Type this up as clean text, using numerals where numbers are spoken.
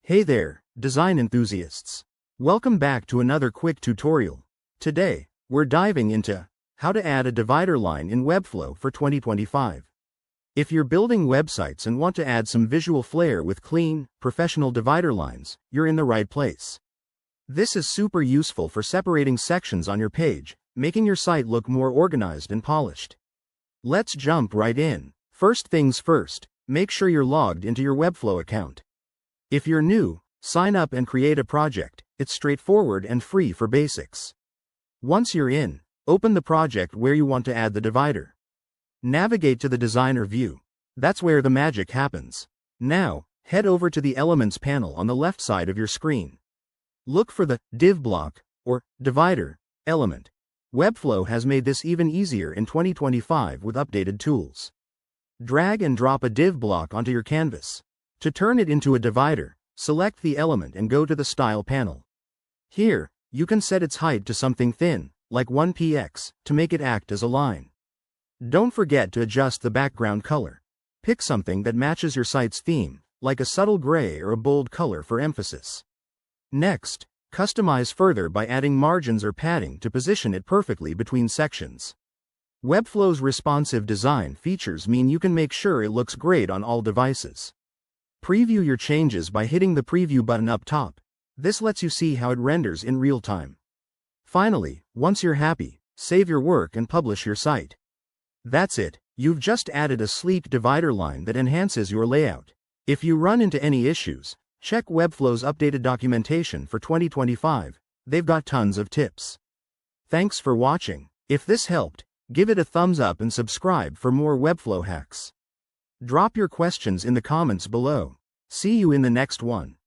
Hey there, design enthusiasts. Welcome back to another quick tutorial. Today, we're diving into how to add a divider line in Webflow for 2025. If you're building websites and want to add some visual flair with clean, professional divider lines, you're in the right place. This is super useful for separating sections on your page, making your site look more organized and polished. Let's jump right in. First things first, make sure you're logged into your Webflow account. If you're new, sign up and create a project. It's straightforward and free for basics. Once you're in, open the project where you want to add the divider. Navigate to the designer view. That's where the magic happens. Now, head over to the Elements panel on the left side of your screen. Look for the div block, or divider, element. Webflow has made this even easier in 2025 with updated tools. Drag and drop a div block onto your canvas. To turn it into a divider, select the element and go to the Style panel. Here, you can set its height to something thin, like 1px, to make it act as a line. Don't forget to adjust the background color. Pick something that matches your site's theme, like a subtle gray or a bold color for emphasis. Next, customize further by adding margins or padding to position it perfectly between sections. Webflow's responsive design features mean you can make sure it looks great on all devices. Preview your changes by hitting the preview button up top. This lets you see how it renders in real time. Finally, once you're happy, save your work and publish your site. That's it, you've just added a sleek divider line that enhances your layout. If you run into any issues, check Webflow's updated documentation for 2025, they've got tons of tips. Thanks for watching. If this helped, give it a thumbs up and subscribe for more Webflow hacks. Drop your questions in the comments below. See you in the next one.